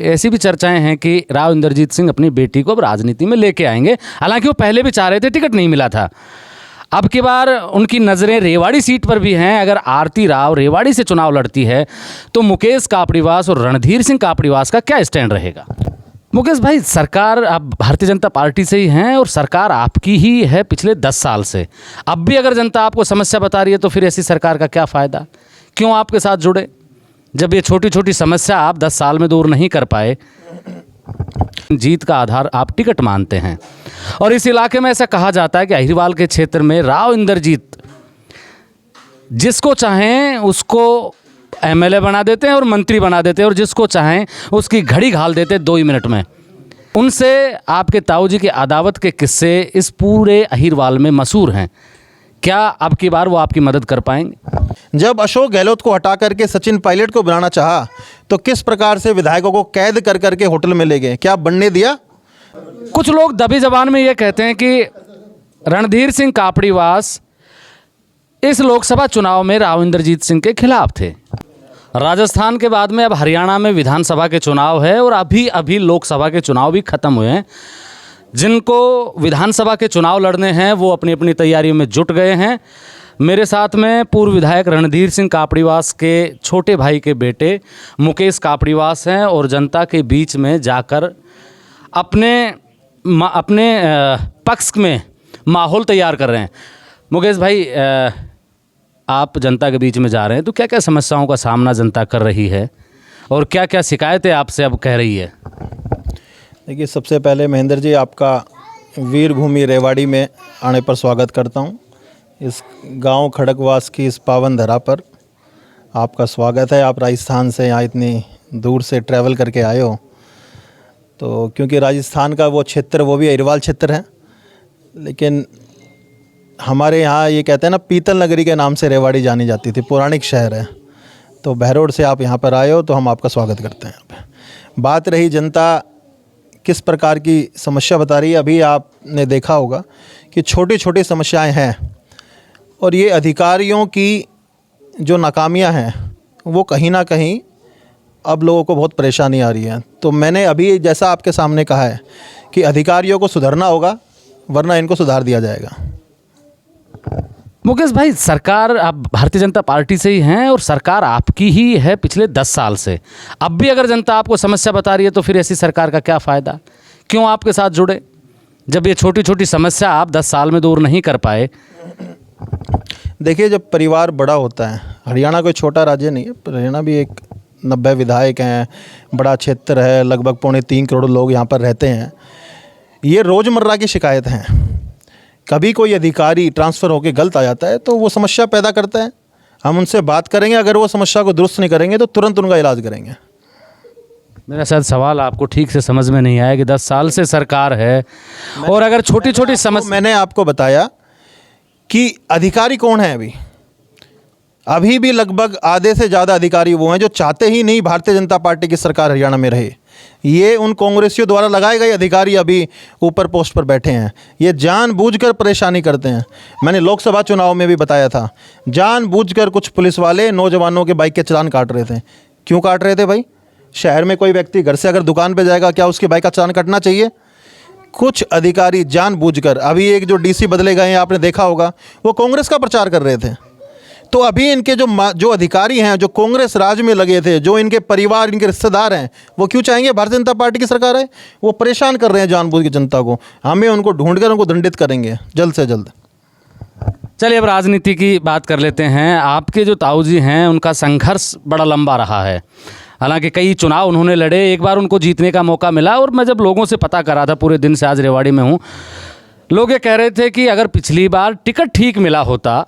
ऐसी भी चर्चाएं हैं कि राव इंद्रजीत सिंह अपनी बेटी को अब राजनीति में लेके आएंगे। हालांकि वो पहले भी चाह रहे थे, टिकट नहीं मिला था। अब की बार उनकी नज़रें रेवाड़ी सीट पर भी हैं। अगर आरती राव रेवाड़ी से चुनाव लड़ती है तो मुकेश कापड़ीवास और रणधीर सिंह कापड़ीवास का क्या स्टैंड रहेगा? मुकेश भाई, सरकार आप भारतीय जनता पार्टी से ही हैं और सरकार आपकी ही है पिछले 10 साल से। अब भी अगर जनता आपको समस्या बता रही है तो फिर ऐसी सरकार का क्या फ़ायदा? क्यों आपके साथ जुड़े जब ये छोटी छोटी समस्या आप 10 साल में दूर नहीं कर पाए? जीत का आधार आप टिकट मानते हैं और इस इलाके में ऐसा कहा जाता है कि अहिरवाल के क्षेत्र में राव इंद्रजीत जिसको चाहें उसको एमएलए बना देते हैं और मंत्री बना देते हैं और जिसको चाहें उसकी घड़ी घाल देते हैं 2 ही मिनट में। उनसे आपके ताऊजी की अदावत के किस्से इस पूरे अहिरवाल में मशहूर हैं। क्या अब की बार वो आपकी मदद कर पाएंगे? जब अशोक गहलोत को हटा करके सचिन पायलट को बनाना चाहा तो किस प्रकार से विधायकों को कैद कर करके होटल में ले गए? क्या बनने दिया? कुछ लोग दबी जबान में ये कहते हैं कि रणधीर सिंह कापड़ीवास इस लोकसभा चुनाव में राव इंद्रजीत सिंह के खिलाफ थे। राजस्थान के बाद में अब हरियाणा में विधानसभा के चुनाव है और अभी लोकसभा के चुनाव भी खत्म हुए हैं। जिनको विधानसभा के चुनाव लड़ने हैं वो अपनी अपनी तैयारियों में जुट गए हैं। मेरे साथ में पूर्व विधायक रणधीर सिंह कापड़ीवास के छोटे भाई के बेटे मुकेश कापड़ीवास हैं और जनता के बीच में जाकर अपने पक्ष में माहौल तैयार कर रहे हैं। मुकेश भाई, आप जनता के बीच में जा रहे हैं तो क्या क्या समस्याओं का सामना जनता कर रही है और क्या क्या शिकायतें आपसे अब कह रही है? देखिए, सबसे पहले महेंद्र जी, आपका वीर भूमि रेवाड़ी में आने पर स्वागत करता हूं। इस गांव खड़गवास की इस पावन धरा पर आपका स्वागत है। आप राजस्थान से यहाँ इतनी दूर से ट्रैवल करके आए हो, तो क्योंकि राजस्थान का वो क्षेत्र वो भी अहिरवाल क्षेत्र है, लेकिन हमारे यहाँ ये कहते हैं ना, पीतल नगरी के नाम से रेवाड़ी जानी जाती थी, पौराणिक शहर है। तो बहरोड से आप यहाँ पर आए हो तो हम आपका स्वागत करते हैं। यहाँ पे बात रही जनता किस प्रकार की समस्या बता रही है, अभी आपने देखा होगा कि छोटी छोटी समस्याएं हैं और ये अधिकारियों की जो नाकामियां हैं वो कहीं ना कहीं अब लोगों को बहुत परेशानी आ रही है। तो मैंने अभी जैसा आपके सामने कहा है कि अधिकारियों को सुधरना होगा, वरना इनको सुधार दिया जाएगा। मुकेश भाई, सरकार आप भारतीय जनता पार्टी से ही हैं और सरकार आपकी ही है पिछले 10 साल से। अब भी अगर जनता आपको समस्या बता रही है तो फिर ऐसी सरकार का क्या फ़ायदा? क्यों आपके साथ जुड़े जब ये छोटी छोटी समस्या आप 10 साल में दूर नहीं कर पाए? देखिए, जब परिवार बड़ा होता है, हरियाणा कोई छोटा राज्य नहीं है, हरियाणा भी एक 90 विधायक हैं, बड़ा क्षेत्र है, लगभग 2.25 करोड़ लोग यहाँ पर रहते हैं। ये रोज़मर्रा की शिकायत हैं। कभी कोई अधिकारी ट्रांसफ़र होकर गलत आ जाता है तो वो समस्या पैदा करता है। हम उनसे बात करेंगे, अगर वो समस्या को दुरुस्त नहीं करेंगे तो तुरंत उनका इलाज करेंगे। मेरा शायद सवाल आपको ठीक से समझ में नहीं आया कि 10 साल से सरकार है और अगर छोटी छोटी समस्या, मैंने आपको बताया कि अधिकारी कौन है। अभी भी लगभग आधे से ज़्यादा अधिकारी वो हैं जो चाहते ही नहीं भारतीय जनता पार्टी की सरकार हरियाणा में रहे। ये उन कांग्रेसियों द्वारा लगाए गए अधिकारी अभी ऊपर पोस्ट पर बैठे हैं। ये जानबूझकर परेशानी करते हैं। मैंने लोकसभा चुनाव में भी बताया था, जानबूझकर कुछ पुलिस वाले नौजवानों के बाइक के चालान काट रहे थे। क्यों काट रहे थे भाई? शहर में कोई व्यक्ति घर से अगर दुकान पर जाएगा, क्या उसकी बाइक का चालान कटना चाहिए? कुछ अधिकारी जानबूझकर, अभी एक जो डीसी बदले गए हैं आपने देखा होगा, वो कांग्रेस का प्रचार कर रहे थे। तो अभी इनके जो अधिकारी हैं, जो कांग्रेस राज में लगे थे, जो इनके परिवार, इनके रिश्तेदार हैं, वो क्यों चाहेंगे भारतीय जनता पार्टी की सरकार है? वो परेशान कर रहे हैं जानबूझ के जनता को। हमें उनको ढूंढकर उनको दंडित करेंगे जल्द से जल्द। चलिए अब राजनीति की बात कर लेते हैं। आपके जो ताऊजी हैं उनका संघर्ष बड़ा लंबा रहा है। हालांकि कई चुनाव उन्होंने लड़े, एक बार उनको जीतने का मौका मिला और मैं जब लोगों से पता करा था, पूरे दिन से आज रेवाड़ी में हूँ, लोग ये कह रहे थे कि अगर पिछली बार टिकट ठीक मिला होता,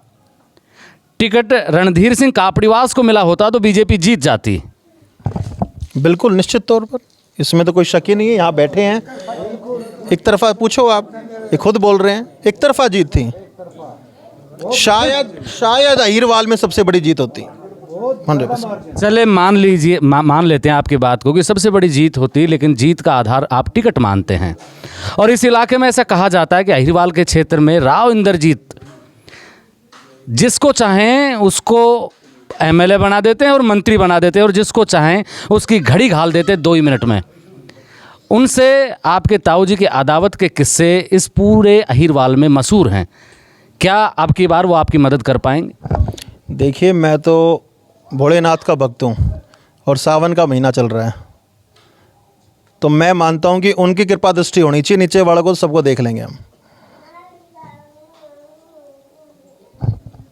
टिकट रणधीर सिंह कापड़ीवास को मिला होता तो बीजेपी जीत जाती। बिल्कुल निश्चित तौर पर, इसमें तो कोई शक ही नहीं है। यहाँ बैठे हैं, एक तरफा पूछो आप, ये खुद बोल रहे हैं एक तरफा जीत थी। शायद अहिरवाल में सबसे बड़ी जीत होती। 100%। चले मान लीजिए, मान लेते हैं आपकी बात को कि सबसे बड़ी जीत होती, लेकिन जीत का आधार आप टिकट मानते हैं और इस इलाके में ऐसा कहा जाता है कि अहिरवाल के क्षेत्र में राव इंद्रजीत जिसको चाहें उसको एमएलए बना देते हैं और मंत्री बना देते हैं और जिसको चाहें उसकी घड़ी घाल देते हैं 2 ही मिनट में। उनसे आपके ताऊ जी के अदावत के किस्से इस पूरे अहिरवाल में मशहूर हैं। क्या अब की बार वो आपकी मदद कर पाएंगे? देखिए, मैं तो भोलेनाथ का भक्त हूँ और सावन का महीना चल रहा है, तो मैं मानता हूँ कि उनकी कृपा दृष्टि होनी चाहिए, नीचे वालों को सबको देख लेंगे हम।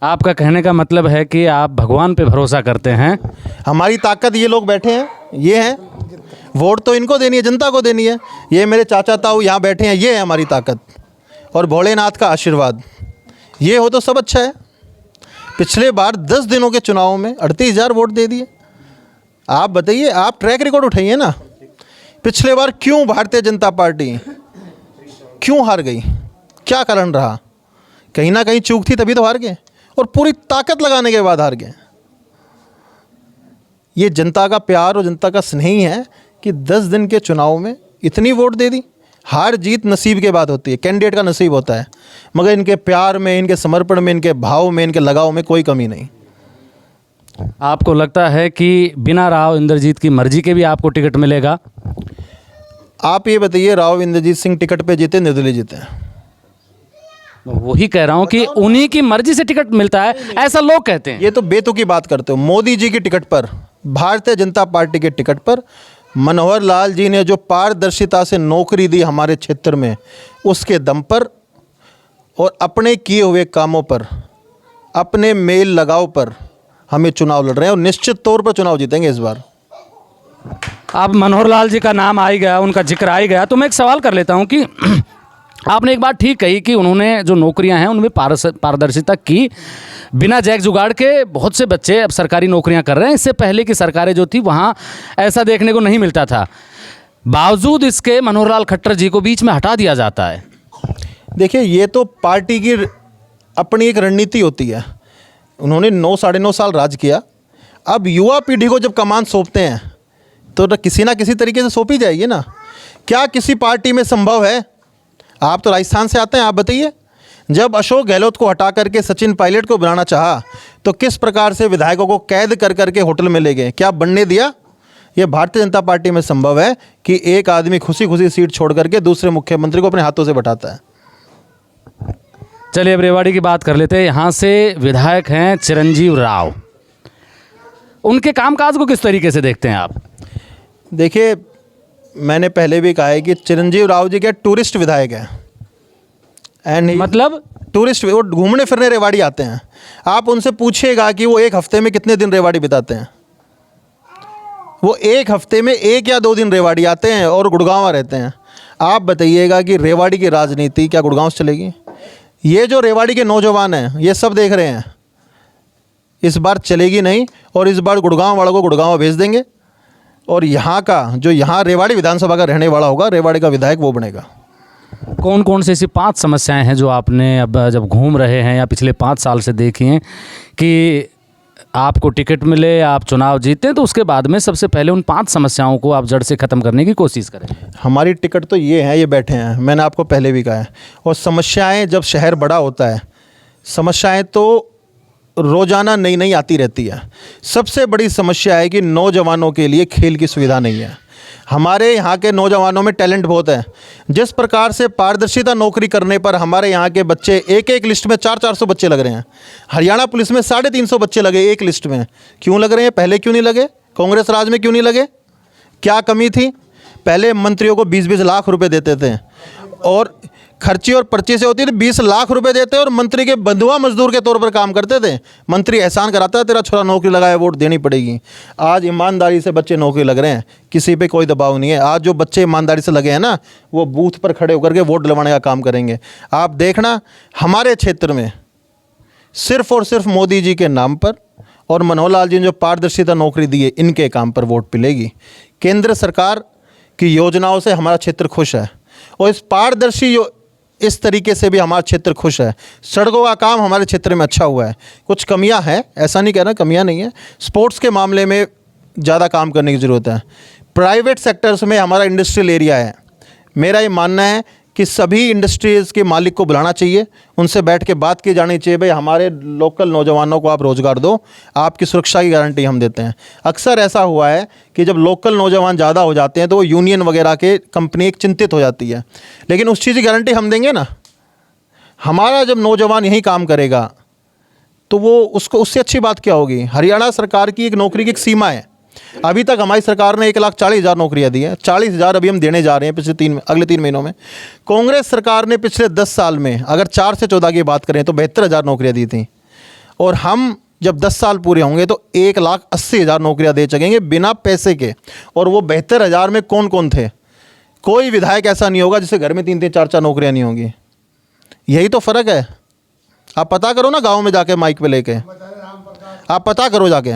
आपका कहने का मतलब है कि आप भगवान पे भरोसा करते हैं। हमारी ताकत ये लोग बैठे हैं, ये हैं, वोट तो इनको देनी है, जनता को देनी है। ये मेरे चाचा ताऊ यहाँ बैठे हैं, ये है हमारी ताकत और भोलेनाथ का आशीर्वाद। ये हो तो सब अच्छा है। पिछले बार 10 दिनों के चुनाव में 38,000 वोट दे दिए। आप बताइए, आप ट्रैक रिकॉर्ड उठाइए ना, पिछले बार क्यों भारतीय जनता पार्टी क्यों हार गई, क्या कारण रहा? कहीं ना कहीं चूक थी, तभी तो हार गए, और पूरी ताकत लगाने के बाद हार गए। ये जनता का प्यार और जनता का स्नेह ही है कि 10 दिन के चुनाव में इतनी वोट दे दी। हार जीत नसीब के बाद होती है, कैंडिडेट का नसीब होता है, मगर इनके प्यार में, इनके समर्पण में, इनके भाव में, इनके लगाव में कोई कमी नहीं। आपको लगता है कि बिना राव इंद्रजीत की मर्जी के भी आपको टिकट मिलेगा? आप ये बताइए, राव इंद्रजीत सिंह टिकट पे जीते, निर्दलीय जीते हैं? वही कह रहा हूं कि उन्हीं की मर्जी से टिकट मिलता है, ऐसा लोग कहते हैं। ये तो बेतुकी बात करते हो। मोदी जी की टिकट पर, भारतीय जनता पार्टी के टिकट पर मनोहर लाल जी ने जो पारदर्शिता से नौकरी दी हमारे क्षेत्र में, उसके दम पर और अपने किए हुए कामों पर, अपने मेल लगाव पर हमें चुनाव लड़ रहे हैं और निश्चित तौर पर चुनाव जीतेंगे इस बार। अब मनोहर लाल जी का नाम आ ही गया, उनका जिक्र आ ही गया, तो मैं एक सवाल कर लेता हूं कि आपने एक बात ठीक कही कि उन्होंने जो नौकरियां हैं उनमें पारदर्शिता की। बिना जैक जुगाड़ के बहुत से बच्चे अब सरकारी नौकरियां कर रहे हैं। इससे पहले की सरकारें जो थी वहाँ ऐसा देखने को नहीं मिलता था। बावजूद इसके मनोहर लाल खट्टर जी को बीच में हटा दिया जाता है। देखिए, ये तो पार्टी की अपनी एक रणनीति होती है। उन्होंने 9 साढ़े 9 साल राज किया। अब युवा पीढ़ी को जब कमान सौंपते हैं तो किसी ना किसी तरीके से सौंपी जाएगी ना। क्या किसी पार्टी में संभव है? आप तो राजस्थान से आते हैं, आप बताइए, जब अशोक गहलोत को हटा करके सचिन पायलट को बनाना चाहा तो किस प्रकार से विधायकों को कैद कर करके होटल में ले गए? क्या बनने दिया? ये भारतीय जनता पार्टी में संभव है कि एक आदमी खुशी खुशी सीट छोड़ करके दूसरे मुख्यमंत्री को अपने हाथों से बैठाता है। चलिए अब रेवाड़ी की बात कर लेते हैं। यहाँ से विधायक हैं चिरंजीव राव, उनके कामकाज को किस तरीके से देखते हैं आप? देखिए, मैंने पहले भी कहा है कि चिरंजीव राव जी के टूरिस्ट विधायक हैं। एंड मतलब टूरिस्ट, वो घूमने फिरने रेवाड़ी आते हैं। आप उनसे पूछिएगा कि वो एक हफ्ते में कितने दिन रेवाड़ी बिताते हैं। वो एक हफ्ते में 1 या 2 दिन रेवाड़ी आते हैं और गुड़गांव रहते हैं। आप बताइएगा कि रेवाड़ी की राजनीति क्या गुड़गांव से चलेगी? ये जो रेवाड़ी के नौजवान हैं, ये सब देख रहे हैं, इस बार चलेगी नहीं। और इस बार गुड़गांव वालों को गुड़गांव भेज देंगे और यहाँ का जो यहाँ रेवाड़ी विधानसभा का रहने वाला होगा, रेवाड़ी का विधायक वो बनेगा। कौन कौन से ऐसी 5 समस्याएं हैं जो आपने अब जब घूम रहे हैं या पिछले 5 साल से देखी हैं कि आपको टिकट मिले, आप चुनाव जीते, तो उसके बाद में सबसे पहले उन 5 समस्याओं को आप जड़ से ख़त्म करने की कोशिश करें? हमारी टिकट तो ये है, ये बैठे हैं, मैंने आपको पहले भी कहा है। और समस्याएं, जब शहर बड़ा होता है, समस्याएं तो रोज़ाना नई नई आती रहती है। सबसे बड़ी समस्या है कि नौजवानों के लिए खेल की सुविधा नहीं है। हमारे यहाँ के नौजवानों में टैलेंट बहुत है। जिस प्रकार से पारदर्शिता नौकरी करने पर हमारे यहाँ के बच्चे एक लिस्ट में 400-400 बच्चे लग रहे हैं। हरियाणा पुलिस में 350 बच्चे लगे एक लिस्ट में। क्यों लग रहे हैं? पहले क्यों नहीं लगे? कांग्रेस राज में क्यों नहीं लगे? क्या कमी थी? पहले मंत्रियों को 20-20 लाख रुपए देते थे और खर्ची और पर्ची से होती थी। 20 लाख रुपए देते और मंत्री के बंधुआ मजदूर के तौर पर काम करते थे। मंत्री एहसान कराता है, तेरा छोरा नौकरी लगाए, वोट देनी पड़ेगी। आज ईमानदारी से बच्चे नौकरी लग रहे हैं, किसी पे कोई दबाव नहीं है। आज जो बच्चे ईमानदारी से लगे हैं ना, वो बूथ पर खड़े होकर के वोट दिलवाने का काम करेंगे। आप देखना, हमारे क्षेत्र में सिर्फ और सिर्फ मोदी जी के नाम पर और मनोहर लाल जी ने जो पारदर्शिता नौकरी दी है, इनके काम पर वोट मिलेगी। केंद्र सरकार की योजनाओं से हमारा क्षेत्र खुश है और इस पारदर्शी इस तरीके से भी हमारा क्षेत्र खुश है। सड़कों का काम हमारे क्षेत्र में अच्छा हुआ है। कुछ कमियां हैं, ऐसा नहीं कहना कमियां नहीं है। स्पोर्ट्स के मामले में ज़्यादा काम करने की ज़रूरत है। प्राइवेट सेक्टर्स में हमारा इंडस्ट्रियल एरिया है। मेरा ये मानना है कि सभी इंडस्ट्रीज़ के मालिक को बुलाना चाहिए, उनसे बैठ के बात की जानी चाहिए, भाई हमारे लोकल नौजवानों को आप रोज़गार दो, आपकी सुरक्षा की गारंटी हम देते हैं। अक्सर ऐसा हुआ है कि जब लोकल नौजवान ज़्यादा हो जाते हैं तो वो यूनियन वगैरह के कंपनी एक चिंतित हो जाती है, लेकिन उस चीज़ की गारंटी हम देंगे ना। हमारा जब नौजवान यहीं काम करेगा तो वो उसको उससे अच्छी बात क्या होगी। हरियाणा सरकार की एक नौकरी की एक सीमा है। अभी तक हमारी सरकार ने 1,40,000 नौकरियां दी हैं, 40,000 अभी हम देने जा रहे हैं अगले 3 महीनों में। कांग्रेस सरकार ने पिछले 10 साल में अगर 4 से 14 की बात करें तो 72,000 नौकरियां दी थी, और हम जब 10 साल पूरे होंगे तो 1,80,000 नौकरियां दे सकेंगे बिना पैसे के। और वो 72,000 में कौन कौन थे? कोई विधायक ऐसा नहीं होगा जिसके घर में 3-3 4-4 नौकरियां नहीं होंगी। यही तो फ़र्क है। आप पता करो ना, गाँव में जाके माइक पे लेके आप पता करो जाके।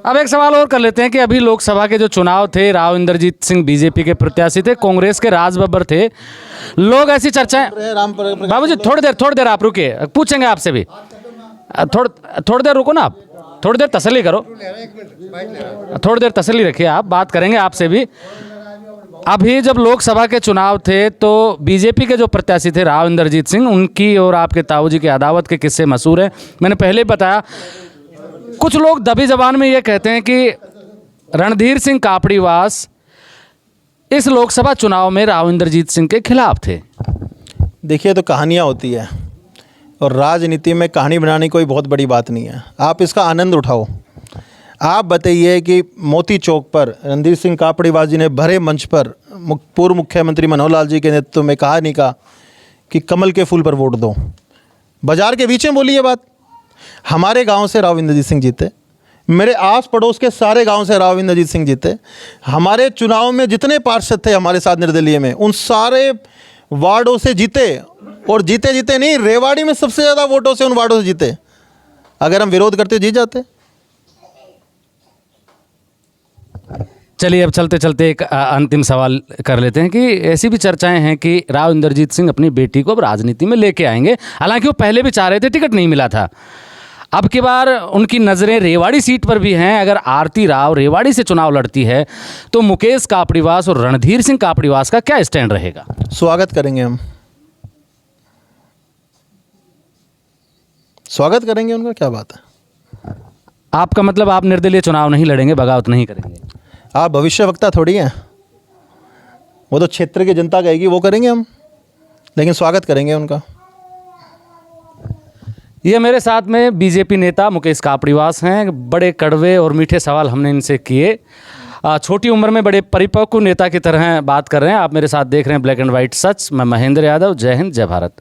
अब एक सवाल और कर लेते हैं कि अभी लोकसभा के जो चुनाव थे, राव इंद्रजीत सिंह बीजेपी के प्रत्याशी थे, कांग्रेस के राज बब्बर थे। लोग ऐसी चर्चाएं, बाबूजी थोड़ी देर आप रुकिए, पूछेंगे आपसे भी। थोड़ी देर रुको ना, आप थोड़ी देर तसल्ली करो, थोड़ी देर तसल्ली रखिए, आप बात करेंगे आपसे भी। अभी जब लोकसभा के चुनाव थे तो बीजेपी के जो प्रत्याशी थे राव इंद्रजीत सिंह, उनकी और आपके ताऊजी की अदावत के किस्से मशहूर हैं। मैंने पहले बताया, कुछ लोग दबी जबान में ये कहते हैं कि रणधीर सिंह कापड़ीवास इस लोकसभा चुनाव में राव इंद्रजीत सिंह के खिलाफ थे। देखिए, तो कहानियाँ होती है, और राजनीति में कहानी बनानी कोई बहुत बड़ी बात नहीं है। आप इसका आनंद उठाओ। आप बताइए कि मोती चौक पर रणधीर सिंह कापड़ीवास जी ने भरे मंच पर पूर्व मुख्यमंत्री मनोहर लाल जी के नेतृत्व में कहा नहीं कहा कि कमल के फूल पर वोट दो? बाजार के बीच में बोली ये बात। हमारे गांव से राव इंद्रजीत सिंह जीते, मेरे आस पड़ोस के सारे गांव से राव इंद्रजीत सिंह जीते। हमारे चुनाव में जितने पार्षद थे हमारे साथ निर्दलीय में, उन सारे वार्डों से जीते, और जीते जीते नहीं, रेवाड़ी में सबसे ज़्यादा वोटों से उन वार्डों से जीते। अगर हम विरोध करते जीत जाते। चलिए, अब चलते चलते एक अंतिम सवाल कर लेते हैं कि ऐसी भी चर्चाएं हैं कि राव इंद्रजीत सिंह अपनी बेटी को अब राजनीति में लेके आएंगे। हालांकि वो पहले भी चाह रहे थे, टिकट नहीं मिला था। अब की बार उनकी नज़रें रेवाड़ी सीट पर भी हैं। अगर आरती राव रेवाड़ी से चुनाव लड़ती है तो मुकेश कापड़ीवास और रणधीर सिंह कापड़ीवास का क्या स्टैंड रहेगा? स्वागत करेंगे हम, स्वागत करेंगे उनका, क्या बात है। आपका मतलब आप निर्दलीय चुनाव नहीं लड़ेंगे, बगावत नहीं करेंगे? आप भविष्यवक्ता थोड़ी हैं, वो तो क्षेत्र की जनता कहेगी वो करेंगे हम, लेकिन स्वागत करेंगे उनका। ये मेरे साथ में बीजेपी नेता मुकेश कापड़ीवास हैं। बड़े कड़वे और मीठे सवाल हमने इनसे किए। छोटी उम्र में बड़े परिपक्व नेता की तरह बात कर रहे हैं। आप मेरे साथ देख रहे हैं ब्लैक एंड वाइट सच। मैं महेंद्र यादव। जय हिंद, जय भारत।